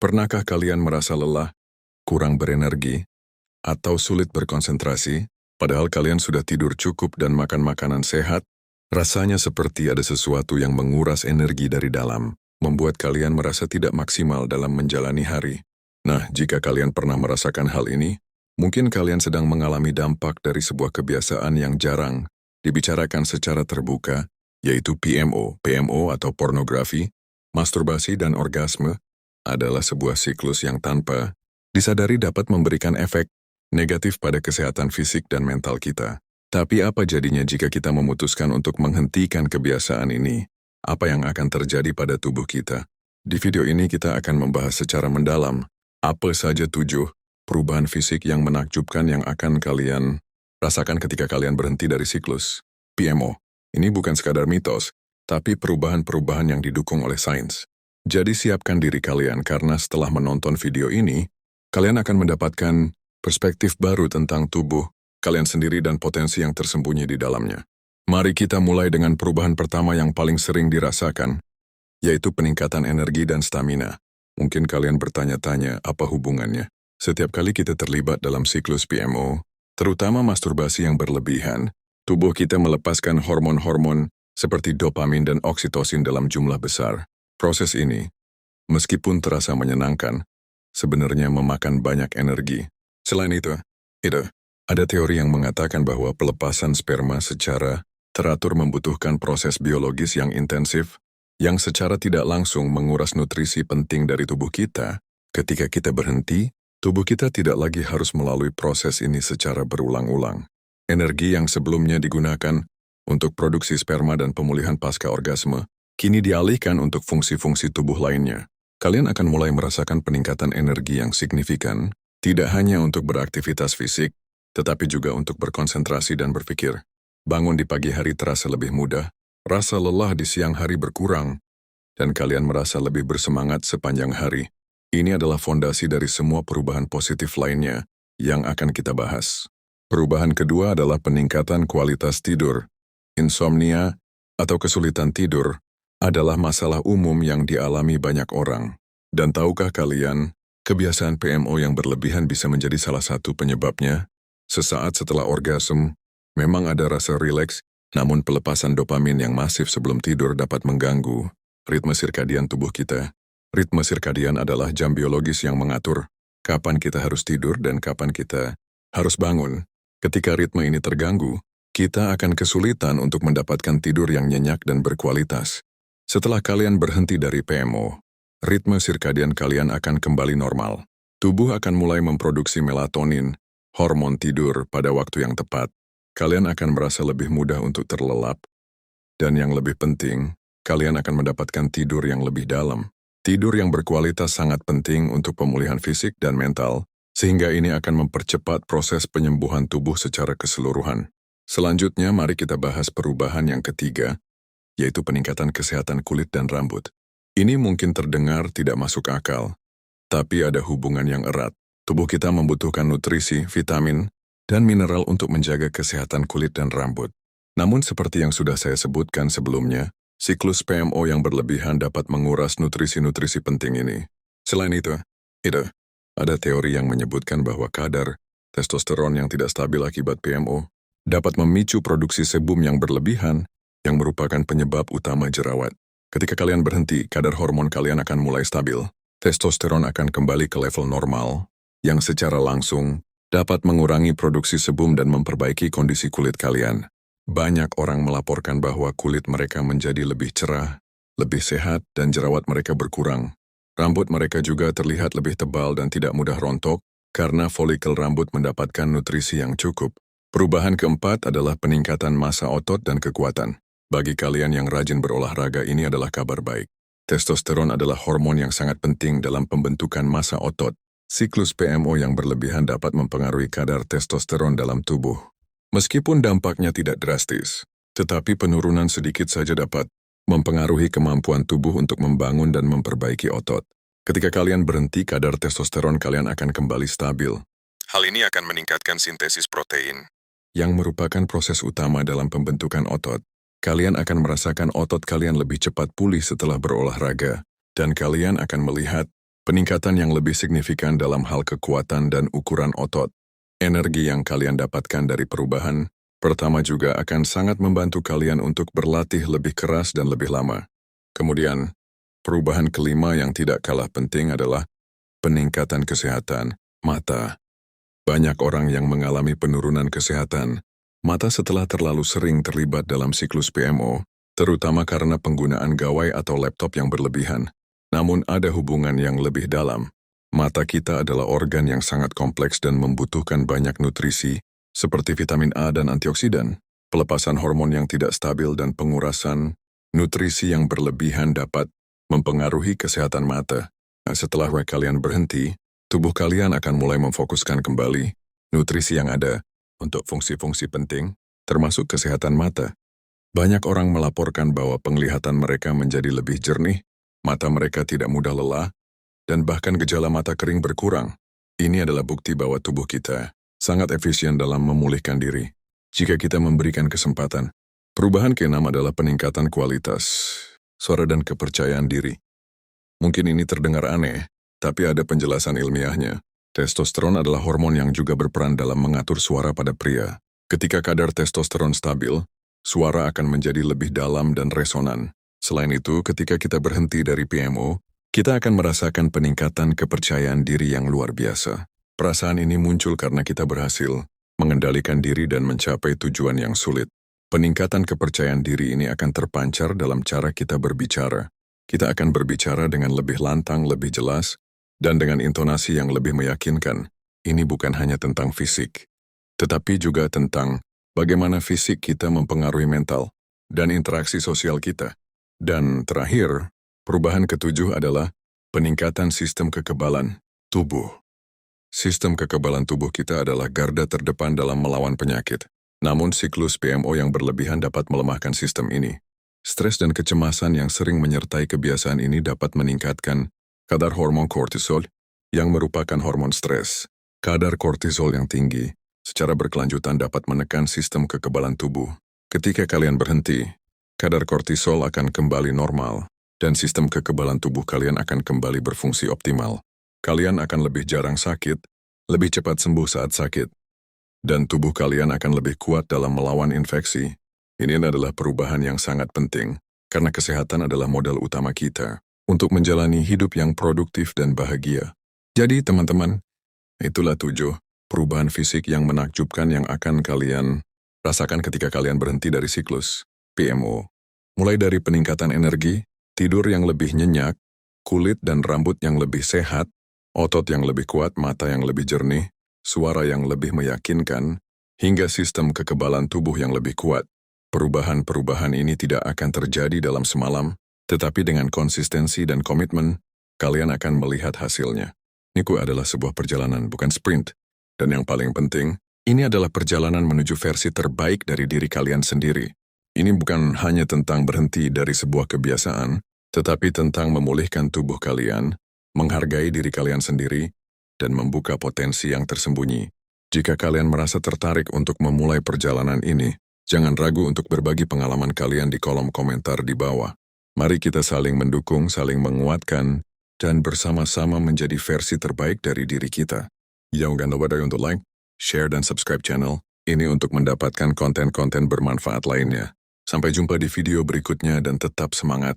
Pernahkah kalian merasa lelah, kurang berenergi, atau sulit berkonsentrasi, padahal kalian sudah tidur cukup dan makan makanan sehat? Rasanya seperti ada sesuatu yang menguras energi dari dalam, membuat kalian merasa tidak maksimal dalam menjalani hari. Nah, jika kalian pernah merasakan hal ini, mungkin kalian sedang mengalami dampak dari sebuah kebiasaan yang jarang dibicarakan secara terbuka, yaitu PMO. PMO atau pornografi, masturbasi dan orgasme adalah sebuah siklus yang tanpa disadari dapat memberikan efek negatif pada kesehatan fisik dan mental kita. Tapi apa jadinya jika kita memutuskan untuk menghentikan kebiasaan ini? Apa yang akan terjadi pada tubuh kita? Di video ini kita akan membahas secara mendalam apa saja 7 perubahan fisik yang menakjubkan yang akan kalian rasakan ketika kalian berhenti dari siklus PMO. Ini bukan sekadar mitos, tapi perubahan-perubahan yang didukung oleh sains. Jadi siapkan diri kalian karena setelah menonton video ini, kalian akan mendapatkan perspektif baru tentang tubuh kalian sendiri dan potensi yang tersembunyi di dalamnya. Mari kita mulai dengan perubahan pertama yang paling sering dirasakan, yaitu peningkatan energi dan stamina. Mungkin kalian bertanya-tanya apa hubungannya. Setiap kali kita terlibat dalam siklus PMO, terutama masturbasi yang berlebihan, tubuh kita melepaskan hormon-hormon seperti dopamin dan oksitosin dalam jumlah besar. Proses ini, meskipun terasa menyenangkan, sebenarnya memakan banyak energi. Selain itu, ada teori yang mengatakan bahwa pelepasan sperma secara teratur membutuhkan proses biologis yang intensif, yang secara tidak langsung menguras nutrisi penting dari tubuh kita. Ketika kita berhenti, tubuh kita tidak lagi harus melalui proses ini secara berulang-ulang. Energi yang sebelumnya digunakan untuk produksi sperma dan pemulihan pasca orgasme, kini dialihkan untuk fungsi-fungsi tubuh lainnya. Kalian akan mulai merasakan peningkatan energi yang signifikan, tidak hanya untuk beraktivitas fisik, tetapi juga untuk berkonsentrasi dan berpikir. Bangun di pagi hari terasa lebih mudah, rasa lelah di siang hari berkurang, dan kalian merasa lebih bersemangat sepanjang hari. Ini adalah fondasi dari semua perubahan positif lainnya yang akan kita bahas. Perubahan kedua adalah peningkatan kualitas tidur. Insomnia atau kesulitan tidur adalah masalah umum yang dialami banyak orang. Dan tahukah kalian, kebiasaan PMO yang berlebihan bisa menjadi salah satu penyebabnya? Sesaat setelah orgasme, memang ada rasa rileks, namun pelepasan dopamin yang masif sebelum tidur dapat mengganggu ritme sirkadian tubuh kita. Ritme sirkadian adalah jam biologis yang mengatur kapan kita harus tidur dan kapan kita harus bangun. Ketika ritme ini terganggu, kita akan kesulitan untuk mendapatkan tidur yang nyenyak dan berkualitas. Setelah kalian berhenti dari PMO, ritme sirkadian kalian akan kembali normal. Tubuh akan mulai memproduksi melatonin, hormon tidur pada waktu yang tepat. Kalian akan merasa lebih mudah untuk terlelap. Dan yang lebih penting, kalian akan mendapatkan tidur yang lebih dalam. Tidur yang berkualitas sangat penting untuk pemulihan fisik dan mental, sehingga ini akan mempercepat proses penyembuhan tubuh secara keseluruhan. Selanjutnya, mari kita bahas perubahan yang ketiga, yaitu peningkatan kesehatan kulit dan rambut. Ini mungkin terdengar tidak masuk akal, tapi ada hubungan yang erat. Tubuh kita membutuhkan nutrisi, vitamin, dan mineral untuk menjaga kesehatan kulit dan rambut. Namun seperti yang sudah saya sebutkan sebelumnya, siklus PMO yang berlebihan dapat menguras nutrisi-nutrisi penting ini. Selain itu, ada teori yang menyebutkan bahwa kadar testosteron yang tidak stabil akibat PMO dapat memicu produksi sebum yang berlebihan yang merupakan penyebab utama jerawat. Ketika kalian berhenti, kadar hormon kalian akan mulai stabil. Testosteron akan kembali ke level normal, yang secara langsung dapat mengurangi produksi sebum dan memperbaiki kondisi kulit kalian. Banyak orang melaporkan bahwa kulit mereka menjadi lebih cerah, lebih sehat, dan jerawat mereka berkurang. Rambut mereka juga terlihat lebih tebal dan tidak mudah rontok karena folikel rambut mendapatkan nutrisi yang cukup. Perubahan keempat adalah peningkatan massa otot dan kekuatan. Bagi kalian yang rajin berolahraga, ini adalah kabar baik. Testosteron adalah hormon yang sangat penting dalam pembentukan massa otot. Siklus PMO yang berlebihan dapat mempengaruhi kadar testosteron dalam tubuh. Meskipun dampaknya tidak drastis, tetapi penurunan sedikit saja dapat mempengaruhi kemampuan tubuh untuk membangun dan memperbaiki otot. Ketika kalian berhenti, kadar testosteron kalian akan kembali stabil. Hal ini akan meningkatkan sintesis protein, yang merupakan proses utama dalam pembentukan otot. Kalian akan merasakan otot kalian lebih cepat pulih setelah berolahraga, dan kalian akan melihat Peningkatan yang lebih signifikan dalam hal kekuatan dan ukuran otot. Energi yang kalian dapatkan dari perubahan, pertama juga akan sangat membantu kalian untuk berlatih lebih keras dan lebih lama. Kemudian, perubahan kelima yang tidak kalah penting adalah peningkatan kesehatan mata. Banyak orang yang mengalami penurunan kesehatan mata setelah terlalu sering terlibat dalam siklus PMO, terutama karena penggunaan gawai atau laptop yang berlebihan. Namun ada hubungan yang lebih dalam. Mata kita adalah organ yang sangat kompleks dan membutuhkan banyak nutrisi, seperti vitamin A dan antioksidan, pelepasan hormon yang tidak stabil dan pengurasan nutrisi yang berlebihan dapat mempengaruhi kesehatan mata. Setelah kalian berhenti, tubuh kalian akan mulai memfokuskan kembali nutrisi yang ada untuk fungsi-fungsi penting, termasuk kesehatan mata. Banyak orang melaporkan bahwa penglihatan mereka menjadi lebih jernih, mata mereka tidak mudah lelah, dan bahkan gejala mata kering berkurang. Ini adalah bukti bahwa tubuh kita sangat efisien dalam memulihkan diri jika kita memberikan kesempatan. Perubahan keenam adalah peningkatan kualitas suara dan kepercayaan diri. Mungkin ini terdengar aneh, tapi ada penjelasan ilmiahnya. Testosteron adalah hormon yang juga berperan dalam mengatur suara pada pria. Ketika kadar testosteron stabil, suara akan menjadi lebih dalam dan resonan. Selain itu, ketika kita berhenti dari PMO, kita akan merasakan peningkatan kepercayaan diri yang luar biasa. Perasaan ini muncul karena kita berhasil mengendalikan diri dan mencapai tujuan yang sulit. Peningkatan kepercayaan diri ini akan terpancar dalam cara kita berbicara. Kita akan berbicara dengan lebih lantang, lebih jelas, dan dengan intonasi yang lebih meyakinkan. Ini bukan hanya tentang fisik, tetapi juga tentang bagaimana fisik kita mempengaruhi mental dan interaksi sosial kita. Dan terakhir, perubahan ketujuh adalah peningkatan sistem kekebalan tubuh. Sistem kekebalan tubuh kita adalah garda terdepan dalam melawan penyakit. Namun siklus PMO yang berlebihan dapat melemahkan sistem ini. Stres dan kecemasan yang sering menyertai kebiasaan ini dapat meningkatkan kadar hormon kortisol, yang merupakan hormon stres. Kadar kortisol yang tinggi secara berkelanjutan dapat menekan sistem kekebalan tubuh. Ketika kalian berhenti, kadar kortisol akan kembali normal, dan sistem kekebalan tubuh kalian akan kembali berfungsi optimal. Kalian akan lebih jarang sakit, lebih cepat sembuh saat sakit, dan tubuh kalian akan lebih kuat dalam melawan infeksi. Ini adalah perubahan yang sangat penting, karena kesehatan adalah modal utama kita untuk menjalani hidup yang produktif dan bahagia. Jadi teman-teman, itulah 7 perubahan fisik yang menakjubkan yang akan kalian rasakan ketika kalian berhenti dari siklus PMO. Mulai dari peningkatan energi, tidur yang lebih nyenyak, kulit dan rambut yang lebih sehat, otot yang lebih kuat, mata yang lebih jernih, suara yang lebih meyakinkan, hingga sistem kekebalan tubuh yang lebih kuat. Perubahan-perubahan ini tidak akan terjadi dalam semalam, tetapi dengan konsistensi dan komitmen, kalian akan melihat hasilnya. Niku adalah sebuah perjalanan, bukan sprint. Dan yang paling penting, ini adalah perjalanan menuju versi terbaik dari diri kalian sendiri. Ini bukan hanya tentang berhenti dari sebuah kebiasaan, tetapi tentang memulihkan tubuh kalian, menghargai diri kalian sendiri, dan membuka potensi yang tersembunyi. Jika kalian merasa tertarik untuk memulai perjalanan ini, jangan ragu untuk berbagi pengalaman kalian di kolom komentar di bawah. Mari kita saling mendukung, saling menguatkan, dan bersama-sama menjadi versi terbaik dari diri kita. Jangan lupa untuk like, share, dan subscribe channel ini untuk mendapatkan konten-konten bermanfaat lainnya. Sampai jumpa di video berikutnya dan tetap semangat.